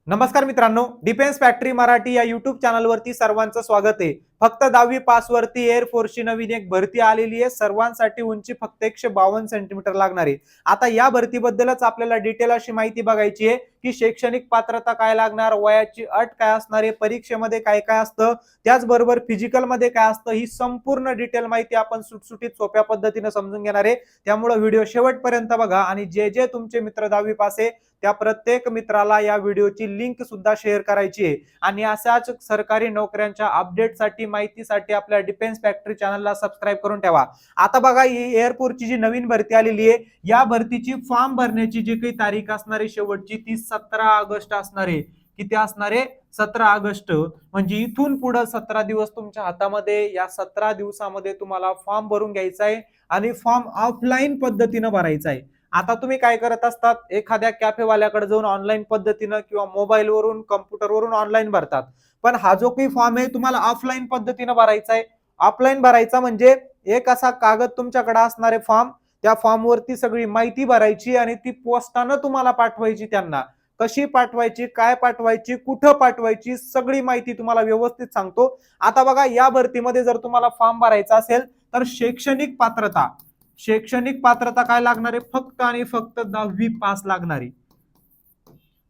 नमस्कार मित्रांनो, defence factory Marathi या युट्यूब चॅनलवरती सर्वांचं स्वागत आहे। फक्त 10वी पास वरती एअरफोर्सची नवीन एक भरती आलेली आहे। सर्वांसाठी उंची फक्त 152 सेंटीमीटर लागणार आहे। आता या भरतीबद्दलच आपल्याला डिटेल अशी माहिती बघायची आहे की शैक्षणिक पात्रता काय लागणार, वयाची अट काय असणार आहे, परीक्षेमध्ये काय काय असतं, त्याचबरोबर फिजिकलमध्ये काय असतं, ही संपूर्ण डिटेल माहिती आपण सुटसुटीत सोप्या पद्धतीने समजून घेणार आहे। त्यामुळे व्हिडिओ शेवटपर्यंत बघा आणि जे जे तुमचे मित्र 10वी पास आहे त्या प्रत्येक मित्राला या व्हिडिओची लिंक सुद्धा शेअर करायची आहे। आणि अशाच सरकारी नोकऱ्यांच्या अपडेटसाठी माहितीसाठी आपल्या डिफेन्स फॅक्टरी चॅनलला सबस्क्राईब करून ठेवा। आता बघा, ही एअरफोर्सची जी नवीन भरती आलेली आहे, या भरतीची फॉर्म भरण्याची जी काही तारीख असणार आहे शेवटची ती 17 ऑगस्ट असणार आहे। किती असणार आहे? 17 ऑगस्ट। म्हणजे इथून पुढे 17 दिवस तुमच्या हातामध्ये, या 17 दिवसामध्ये तुम्हाला फॉर्म भरून घ्यायचा आहे आणि फॉर्म ऑफलाईन पद्धतीने भरायचा आहे। आता तुम्ही काय करत असतात, एखाद्या कॅफेवाल्याकडे जाऊन ऑनलाईन पद्धतीनं किंवा मोबाईलवरून कम्प्युटरवरून ऑनलाईन भरतात, पण हा जो काही फॉर्म आहे तुम्हाला ऑफलाईन पद्धतीनं भरायचा आहे। ऑफलाईन भरायचा म्हणजे एक असा कागद तुमच्याकडे असणार आहे फॉर्म, त्या फॉर्मवरती सगळी माहिती भरायची आणि ती पोस्टानं तुम्हाला पाठवायची त्यांना। कशी पाठवायची, काय पाठवायची, कुठं पाठवायची, सगळी माहिती तुम्हाला व्यवस्थित सांगतो। आता बघा, या भरतीमध्ये जर तुम्हाला फॉर्म भरायचा असेल तर शैक्षणिक पात्रता काय लागणार आहे? फक्त आणि फक्त 10वी पास लागणार आहे।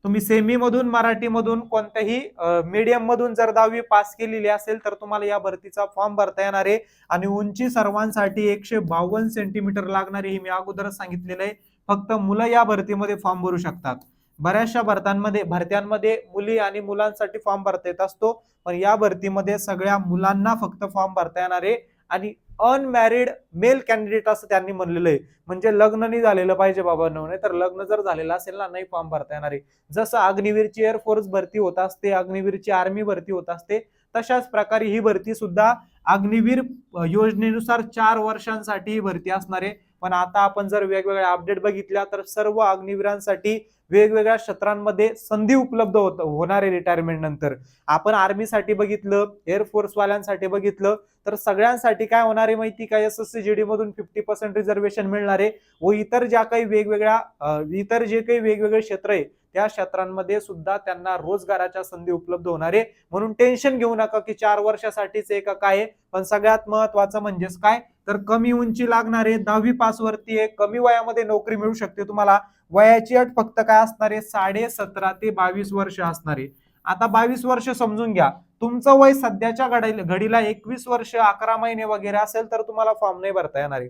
तुम्ही सेमी मधून, मराठी मधून, कोणत्याही मीडियम मधून जर 10वी पास केलेली असेल तर तुम्हाला या भरतीचा फॉर्म भरता येणार आहे। आणि उंची सर्वांसाठी 152 सेंटीमीटर लागणार आहे, हे मी अगोदरच सांगितलेलं आहे। फक्त मुलं या भरतीमध्ये फॉर्म भरू शकतात। बऱ्याचशा भरत्यांमध्ये मुली आणि मुलांसाठी फॉर्म भरता येत असतो, पण या भरतीमध्ये सगळ्या मुलांना फक्त फॉर्म भरता येणार आहे। आणि अनमॅरिड मेल कॅन्डिडेट असं त्यांनी म्हणलेलं आहे, म्हणजे लग्न नाही झालेलं पाहिजे बाबा, नाही तर लग्न जर झालेलं असेल ना, नाही फॉर्म भरता येणार आहे। जसं अग्निवीरची एअरफोर्स भरती होत असते, अग्निवीरची आर्मी भरती होत असते, तशाच प्रकारे ही भरती सुद्धा अग्निवीर योजनेनुसार 4 वर्षांसाठी ही भरती असणार आहे। पण आता आपण जर वेगवेगळ्या अपडेट बघितल्या तर सर्व अग्निवीरांसाठी वेगवेगळ्या क्षेत्रांमध्ये संधी उपलब्ध होणार आहे रिटायरमेंट नंतर। आपण आर्मीसाठी बघितलं, एअरफोर्स वाल्यांसाठी बघितलं, तर सगळ्यांसाठी काय होणार आहे माहिती का? SSC-GD मधून 50% रिझर्वेशन मिळणार आहे व इतर जे काही वेगवेगळे क्षेत्र आहे त्या क्षेत्रांमध्ये सुद्धा त्यांना रोजगाराच्या संधी उपलब्ध होणार आहे। म्हणून टेन्शन घेऊ नका की 4 वर्षासाठीच आहे का काय। पण सगळ्यात महत्वाचं म्हणजेच काय, तर कमी उंची लागणार आहे, 10वी पास वरती आहे, कमी वयामध्ये नोकरी मिळू शकते तुम्हाला। वयाची अट फक्त काय असणार आहे? 17.5 ते 22 वर्ष असणार आहे। आता 22 वर्ष समजून घ्या, तुमचं वय सध्याच्या घडीला 21 वर्ष 11 महिने वगैरे असेल तर तुम्हाला फॉर्म नाही भरता येणार आहे।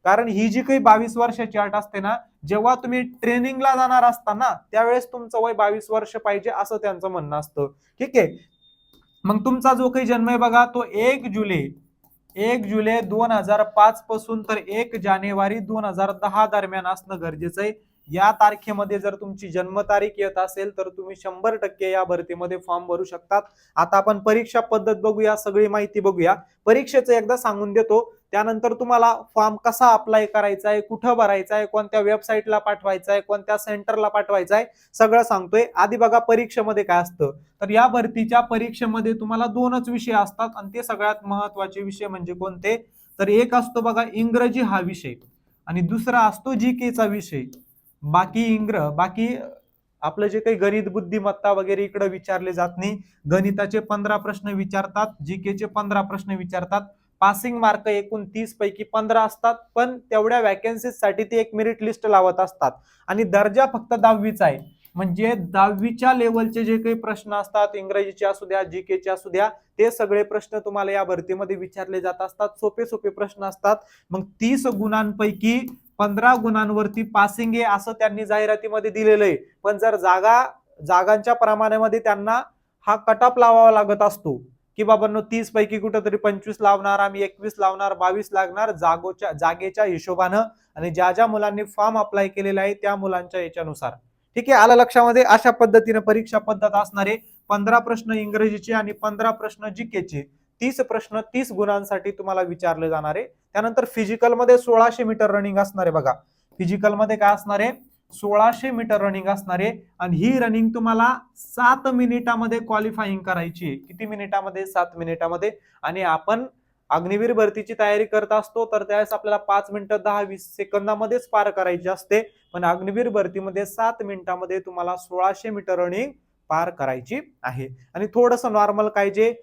कारण ही जी काही 22 वर्षाची अट असते ना, जेव्हा तुम्ही ट्रेनिंगला जाणार असता ना, त्यावेळेस तुमचं वय 22 वर्ष पाहिजे असं त्यांचं म्हणणं असतं। ठीक आहे, मग तुमचा जो काही जन्म आहे बघा, तो 1 जुलै 2005 पासून तर 1 जानेवारी 2010 दरम्यान असणं गरजेचं आहे। या तारखेमध्ये जर तुमची जन्मतारीख येत असेल तर तुम्ही 100% या भरतीमध्ये फॉर्म भरू शकतात। आता आपण परीक्षा पद्धत बघूया, सगळी माहिती बघूया। परीक्षेचं एकदा सांगून देतो, त्यानंतर तुम्हाला फॉर्म कसा अप्लाय करायचा आहे, कुठं भरायचा आहे, कोणत्या वेबसाईटला पाठवायचा आहे, कोणत्या सेंटरला पाठवायचा आहे, सगळं सांगतोय। आधी बघा परीक्षेमध्ये काय असतं, तर या भरतीच्या परीक्षेमध्ये तुम्हाला 2च विषय असतात आणि ते सगळ्यात महत्वाचे विषय म्हणजे कोणते, तर एक असतो बघा इंग्रजी हा विषय आणि दुसरा असतो जीकेचा विषय। बाकी आपलं जे काही गणित बुद्धिमत्ता वगैरे इकडे विचारले जात नाही। गणिताचे 15 प्रश्न विचारतात, जीकेचे 15 प्रश्न विचारतात। पासिंग मार्क एकूण 30 पैकी 15 असतात, पण तेवढ्या वॅकन्सीसाठी ते एक मेरिट लिस्ट लावत असतात। आणि दर्जा फक्त 10वीचा आहे, म्हणजे 10वीच्या लेवलचे जे काही प्रश्न असतात, इंग्रजीचे असू द्या, जीकेचे असू द्या, ते सगळे प्रश्न तुम्हाला या भरतीमध्ये विचारले जात असतात। सोपे सोपे प्रश्न असतात। मग 30 गुणांपैकी 15 गुणांवरती पासिंग आहे असं त्यांनी जाहिरातीमध्ये दिलेलं आहे। पण जर जागांच्या प्रमाणामध्ये त्यांना हा कटअप लावावा लागत असतो की बाबांनो 30 पैकी कुठेतरी 25 लावणार, आम्ही 21 लावणार, 22 लागणार, जागेच्या हिशोबानं आणि ज्या ज्या मुलांनी फॉर्म अप्लाय केलेला आहे त्या मुलांच्या याच्यानुसार। ठीक आहे, आलं लक्षामध्ये? अशा पद्धतीने परीक्षा पद्धत असणार आहे। 15 प्रश्न इंग्रजीचे आणि 15 प्रश्न जीकेचे, 30 प्रश्न 30 गुणांसाठी तुम्हाला विचारले जाणार आहे। त्यानंतर फिजिकल मध्ये 1600 मीटर रनिंग असणार आहे बघा। फिजिकल मध्ये काय असणार आहे? 1600 मीटर रनिंग असणार आहे आणि ही रनिंग तुम्हाला 7 मिनिटामध्ये क्वालिफाईंग करायची आहे। किती मिनिटामध्ये? 7 मिनिटामध्ये। आणि आपण अग्निवीर भरतीची तयारी करत असतो तर त्यावेळेस आपल्याला 5 मिनिटं 10-20 सेकंदामध्येच पार करायची असते, पण अग्निवीर भरतीमध्ये 7 मिनिटामध्ये तुम्हाला 1600 मीटर रनिंग पार करायची आहे. आणि थोडंसं नॉर्मल काय जे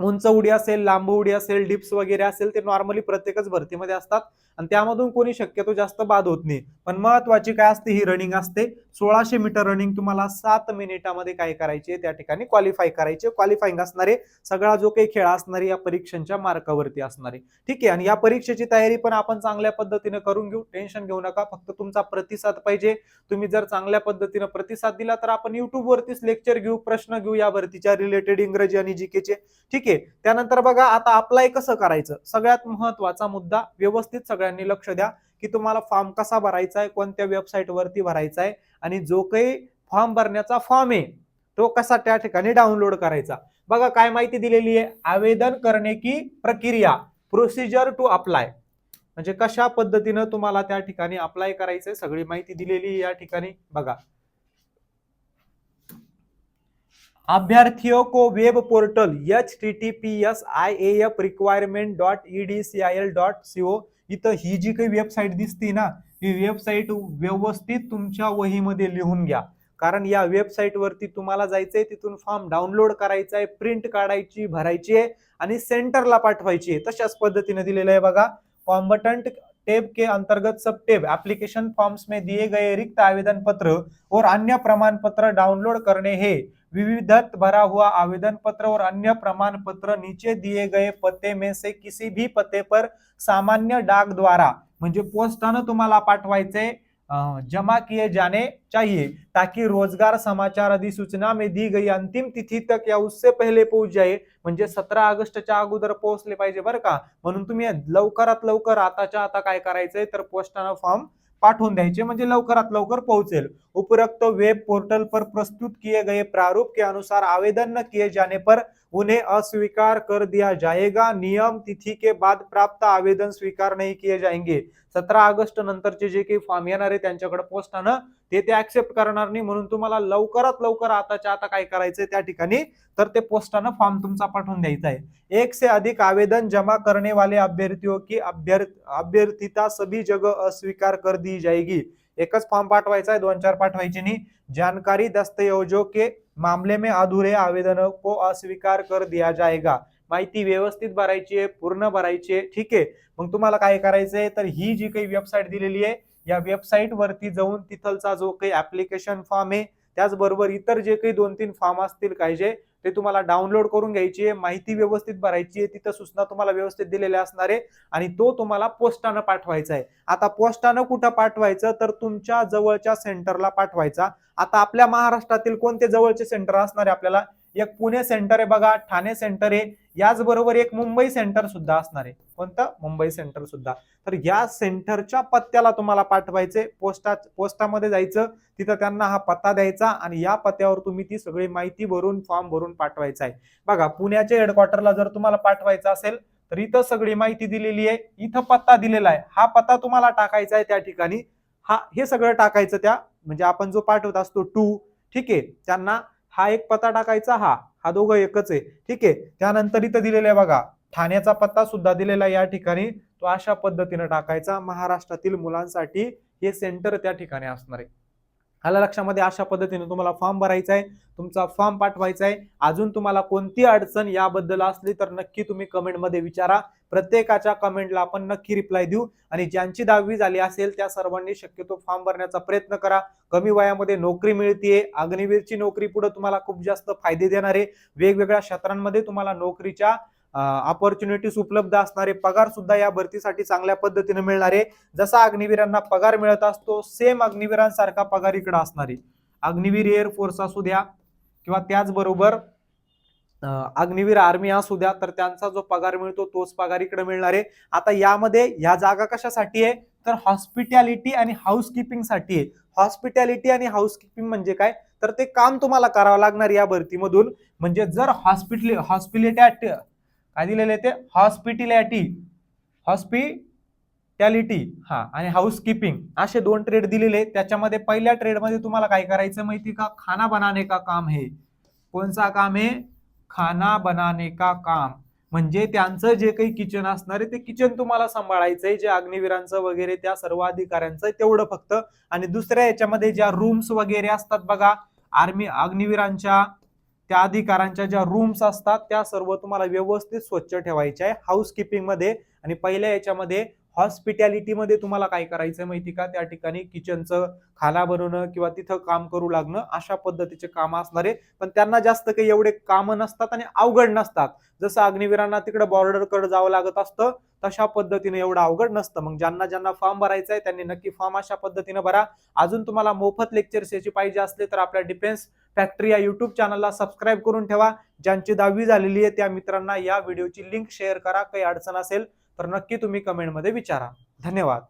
उंच उडी असेल, लांब उडी असेल, डिप्स वगैरे असेल ते नॉर्मली प्रत्येकच भरतीमध्ये असतात आणि त्यामधून कोणी शक्यतो जास्त बाद होत नाही. पण महत्वाची काय असते, ही रनिंग असते. 1600 मीटर रनिंग तुम्हाला 7 मिनिटामध्ये काय करायचे, त्या ठिकाणी क्वालिफाय करायचे. क्वालिफाईंग असणारे सगळा जो काही खेळ असणारे या परीक्षांच्या मार्कावरती असणारे. ठीक आहे. आणि या परीक्षेची तयारी पण आपण चांगल्या पद्धतीने करून घेऊ, टेन्शन घेऊ नका. फक्त तुमचा प्रतिसाद पाहिजे. तुम्ही जर चांगल्या पद्धतीने प्रतिसाद दिला तर आपण युट्यूब वरतीच लेक्चर घेऊ, प्रश्न घेऊ या भरतीच्या रिलेटेड इंग्रजी आणि जीकेचे. ठीक आहे. त्यानंतर बघा आता अप्लाय कसं करायचं, सगळ्यात महत्वाचा मुद्दा. व्यवस्थित सगळ्यांनी लक्ष द्या की तुम्हाला फॉर्म कसा भरायचा आहे, कोणत्या वेबसाईट वरती भरायचा आहे आणि जो काही फॉर्म भरण्याचा फॉर्म आहे तो कसा त्या ठिकाणी डाउनलोड करायचा. बघा काय माहिती दिलेली आहे, आवेदन करने की प्रक्रिया, प्रोसिजर टू अप्लाय, म्हणजे कशा पद्धतीने तुम्हाला त्या ठिकाणी अप्लाय करायचंय सगळी माहिती दिलेली या ठिकाणी बघा. अभ्यर्थियों को वेब पोर्टल https iaf.requirement.edcil.co इथं ही जी काही वेबसाईट दिसते ना, ही वेबसाईट व्यवस्थित तुमच्या वहीमध्ये लिहून घ्या. कारण या वेबसाईट वरती तुम्हाला जायचंय, तिथून फॉर्म डाउनलोड करायचा आहे, प्रिंट काढायची, भरायची आहे आणि सेंटरला पाठवायची आहे. तशाच पद्धतीने दिलेलं आहे बघा. कॉम्बटंट टेब के अंतर्गत सब टेब एप्लीकेशन फॉर्म्स में दिए गए रिक्त आवेदन पत्र और अन्य प्रमाण पत्र डाउनलोड करने हैं. विविधत भरा हुआ आवेदन पत्र और अन्य प्रमाण पत्र नीचे दिए गए पते में से किसी भी पते पर सामान्य डाक द्वारा, म्हणजे पोस्टानं तुम्हाला पाठवायचे, जमा किए जाने चाहिए ताकि रोजगार समाचार अधिसूचना में दी गई अंतिम तिथि तक या उससे पहले पहुंच जाए. म्हणजे 17 ऑगस्टच्या अगोदर पोहोचले पाहिजे बरं का. म्हणून तुम्ही लवकरात लवकर आताच्या आता काय करायचंय तर पोस्टानं फॉर्म पाठवून द्यायचे, म्हणजे लवकरात लवकर पोहोचेल. उपरोक्त वेब पोर्टल पर प्रस्तुत किए गए प्रारूप के अनुसार आवेदन न किए जाने पर उन्हें अस्वीकार कर दिया जाएगा. नियम तिथि के बाद प्राप्त आवेदन स्वीकार नहीं किए जाएंगे. 17 ऑगस्ट नंतरचे जे काही फॉर्म येणार आहे त्यांच्याकडे पोस्टानं ते ऍक्सेप्ट करणार नाही. म्हणून तुम्हाला लवकरात लवकर आताच्या आता काय करायचंय त्या ठिकाणी तर ते पोस्टानं फॉर्म तुमचा पाठवून द्यायचा आहे. एक से अधिक आवेदन जमा करने वाले अभ्यर्थियों की अभ्यर्थिता सभी जगह अस्वीकार कर दी जाएगी. एकच फॉर्म पाठवायचा आहे, 2-4 पाठवायचे नाही. जानकारी दस्तावेजों के मामले में अधूरे आवेदनों को अस्वीकार कर दिया जाएगा. माहिती व्यवस्थित भरायची आहे, पूर्ण भरायची आहे. ठीक आहे. मग तुम्हाला काय करायचंय तर ही जी काही वेबसाईट दिलेली आहे या वेबसाईट वरती जाऊन तिथलचा जो काही ऍप्लिकेशन फॉर्म आहे त्याचबरोबर इतर जे काही 2-3 फॉर्म असतील काय जे ते तुम्हाला डाउनलोड करून घ्यायची आहे, माहिती व्यवस्थित भरायची आहे, तिथं सूचना तुम्हाला व्यवस्थित दिलेल्या असणार आहे आणि तो तुम्हाला पोस्टानं पाठवायचा आहे. आता पोस्टानं कुठं पाठवायचं तर तुमच्या जवळच्या सेंटरला पाठवायचा. आता आपल्या महाराष्ट्रातील कोणते जवळचे सेंटर असणार आहे आपल्याला, एक पुणे सेंटर आहे बघा, ठाणे सेंटर आहे, याचबरोबर एक मुंबई सेंटर सुद्धा असणार आहे. कोणतं? मुंबई सेंटर सुद्धा. तर या सेंटरच्या पत्त्याला तुम्हाला पाठवायचे. पोस्टामध्ये जायचं, तिथं त्यांना हा पत्ता द्यायचा आणि या पत्त्यावर तुम्ही ती सगळी माहिती भरून फॉर्म भरून पाठवायचा आहे. बघा पुण्याच्या हेडक्वार्टरला जर तुम्हाला पाठवायचं असेल तर इथं सगळी माहिती दिलेली आहे, इथं पत्ता दिलेला आहे, हा पत्ता तुम्हाला टाकायचा आहे त्या ठिकाणी. हे सगळं टाकायचं त्या, म्हणजे आपण जो पाठवत असतो टू, ठीक आहे, त्यांना हा एक पत्ता टाकायचा, हा दोघं एकच आहे. ठीक आहे. त्यानंतर इथं दिलेलं आहे बघा ठाण्याचा पत्ता सुद्धा दिलेला आहे या ठिकाणी, तो अशा पद्धतीने टाकायचा. महाराष्ट्रातील मुलांसाठी हे सेंटर त्या ठिकाणी असणार आहे. आलं लक्षामध्ये? अशा पद्धतीने तुम्हाला फॉर्म भरायचा आहे, तुमचा फॉर्म पाठवायचा आहे. अजून तुम्हाला कोणती अडचण याबद्दल असली तर नक्की तुम्ही कमेंटमध्ये विचारा. प्रत्येकाच्या कमेंटला आपण नक्की रिप्लाय देऊ आणि ज्यांची 10वी झाली असेल त्या सर्वांनी शक्यतो फॉर्म भरण्याचा प्रयत्न करा. कमी वयामध्ये नोकरी मिळतीये, अग्निवीरची नोकरी पुढे तुम्हाला खूप जास्त फायदे देणार आहे. वेगवेगळ्या क्षेत्रांमध्ये तुम्हाला नोकरीच्या ऑपॉर्च्युनिटीज उपलब्ध असणारे, पगार सुद्धा या भरतीसाठी चांगल्या पद्धतीने मिळणार आहे. जसा अग्निवीरांना पगार मिळत असतो सेम अग्निवीरांसारखा पगार इकडे असणार आहे. अग्निवीर एअरफोर्स असू द्या किंवा त्याचबरोबर अग्निवीर आर्मी असू द्या, तर त्यांचा जो पगार मिळतो तोच पगार इकडे मिळणार आहे. आता यामध्ये ह्या जागा कशासाठी आहे तर हॉस्पिटॅलिटी आणि हाऊसकीपिंग साठी आहे. हॉस्पिटॅलिटी आणि हाऊसकीपिंग म्हणजे काय तर ते काम तुम्हाला करावं लागणार या भरतीमधून. म्हणजे जर हॉस्पिटॅलिटी काय दिलेले ते हॉस्पिटॅलिटी आणि हाऊसकीपिंग असे 2 ट्रेड दिलेले. त्याच्यामध्ये पहिल्या ट्रेड मध्ये तुम्हाला काय करायचं माहिती का, खाना बनाने का काम है. कोणचा काम आहे? खाना बनाने का काम. म्हणजे त्यांचं जे काही किचन असणार आहे ते किचन तुम्हाला सांभाळायचंय, जे अग्निवीरांचं वगैरे त्या सर्व अधिकाऱ्यांचं तेवढं फक्त. आणि दुसऱ्या याच्यामध्ये ज्या रूम्स वगैरे असतात बघा, आर्मी अग्निवीरांच्या त्या अधिकाऱ्यांच्या ज्या रूम्स असतात त्या सर्व तुम्हाला व्यवस्थित स्वच्छ ठेवायच्या आहे हाऊसकीपिंग मध्ये. आणि पहिल्या याच्यामध्ये हॉस्पिटॅलिटी मध्ये तुम्हाला काय करायचं माहिती का, त्या ठिकाणी किचनचं खाना बनवणं किंवा तिथं काम करू लागणं अशा पद्धतीचे काम असणारे, पण त्यांना जास्त काही एवढे काम नसतात आणि अवघड नसतात. जसं अग्निवीरांना तिकडे बॉर्डरकडे जावं लागत असतं तशा पद्धतीने एवढं अवघड नसतं. मग ज्यांना ज्यांना फॉर्म भरायचा आहे त्यांनी नक्की फॉर्म अशा पद्धतीने भरा. अजून तुम्हाला मोफत लेक्चर्स याची पाहिजे असले तर आपल्या डिफेन्स फॅक्टरी या युट्यूब चॅनलला सबस्क्राईब करून ठेवा. ज्यांची 10वी झालेली आहे त्या मित्रांना या व्हिडिओची लिंक शेअर करा. काही अडचण असेल तर नक्की तुम्ही कमेंटमध्ये विचारा. धन्यवाद.